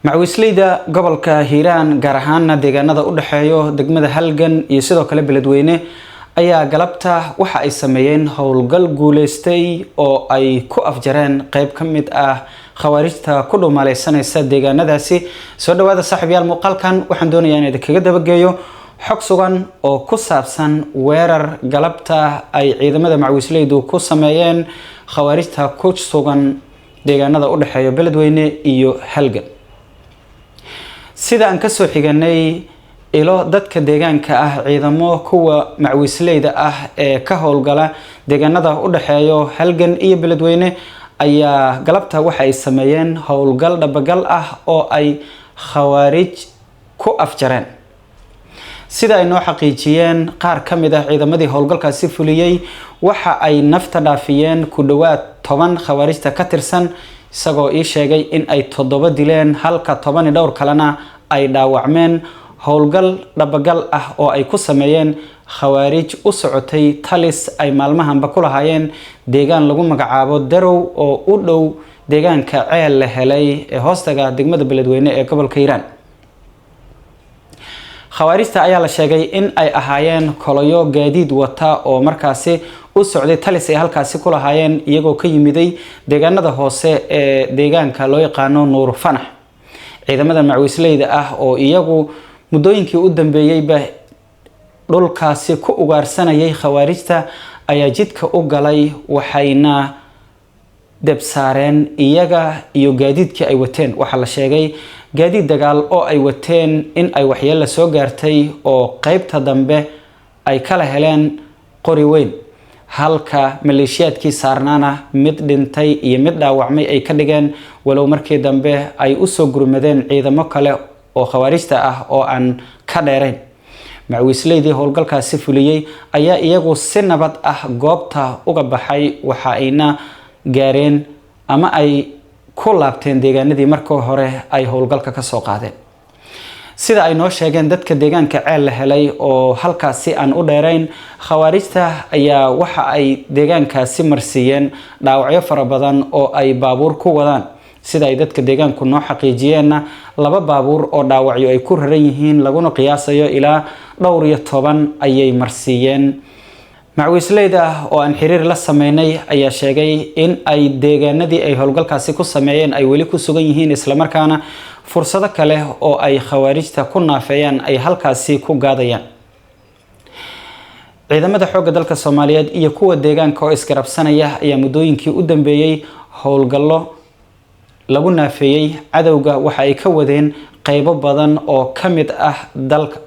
macwisleyda gobolka Hiiraan gaar ahaan deegaanada u dhaxeeyo degmada Halgan iyo sidoo kale beledweyne ayaa galabta waxa ay sameeyeen howlgal guuleystay oo ay ku afjareen qayb kamid ah khawaarijta ku dhuumaleysanaysa deegaanadaasi. soo dhawaada saaxiibayaal, muuqaalkan waxaan doonayaa inaan kaga dabageeyo xog sugan oo ku saabsan weerar galabta ay ciidamada macwisleydu ku sameeyeen khawaarijta ku sugan deegaanada u dhaxeeyo beledweyne iyo Halgan. sida aan ka soo xiganay ilo dadka deegaanka ah, ciidamo kuwa macwisleyda ah ee ka howlgala deegaanada u dhaxeeyo Halgan iyo beledweyne ayaa galabta waxa ay sameeyeen howlgal dhabagal ah oo ay khawaarij ku afjareen. sida ay noo xaqiijiyeen qaar kamid ah ciidamadii howlgalkaasi fuliyay, waxa ay nafta dhaafiyeen ku dhawaad 10 khawaarijta ka tirsan, isagoo ii sheegay in ay 7 dileen halka 10 dhowr kalena ay dhaawacmeen. howlgal dhabagal ah oo ay ku sameeyeen khawaarij u socotay talis ay maalmahanba ku lahaayeen deegaan lagu magacaabo Darow oo u dhow deegaanka Ceel la helay ee hoostaga degmada beledweyne ee gobolka Hiiraan. khawaarijta ayaa la sheegay in ay ahaayeen koloyo gaadiid wata oo markaasi u socday talis ay halkaasi ku lahaayeen, iyagoo ka yimiday deegaanada hoose ee deegaanka loo yaqaano Nuur Fanax. ciidamada macwisleyda ah oo iyagu muddooyinkii u dambeeyayba dhulkaasi ku ugaarsanayay khawaarijta ayaa jidka u galay, waxayna debsaareen iyaga iyo gaadiidkii ay wateen. waxaa la sheegay gaadiid dagaal oo ay wateen in ay waxyeello soo gaartay oo qaybta dambe ay kala heleen qori weyn, halka maleeshiyaadkii saarnaana mid dhintay iyo mid dhaawacmay ay ka dhigeen, walow markii dambe ay u soo gurmadeen ciidamo kale oo khawaarijta ah oo aan ka dheerayn. macwisleydii howlgalkaasi fuliyay ayaa iyagu si nabad ah goobta uga baxay, waxa ayna gaareen ama ay ku laabteen deegaanadii markii hore ay howlgalka ka soo qaadeen. sida ay noo sheegeen dadka deegaanka Ceel la helay oo halkaasi aan u dheerayn, khawaarijta ayaa waxa ay deegaankaasi marsiiyeen dhaawacyo fara badan oo ay baabuur ku wadaan. sida ay dadka deegaanku noo xaqiijiyeenna 2 baabuur oo dhaawacyo ay ku raran yihiin, laguna qiyaasayo ilaa dhowr iyo 10 ayay marsiiyeen. macwisleyda oo aan xiriir la sameynay ayaa sheegay in ay deegaanadii ay howlgalkaasi ku sameeyeen ay weli ku sugan yihiin, isla markaana fursado kale oo ay khawaarijta ku naafeeyaan ay halkaasi ku gaadayaan. ciidamada xoogga dalka Soomaaliyeed iyo kuwa deegaanka oo isgarabsanaya ayaa muddooyinkii u dambeeyay howlgallo lagu naafeeyay cadowga waxa ay ka wadeen qaybo badan oo kamid ah dalka.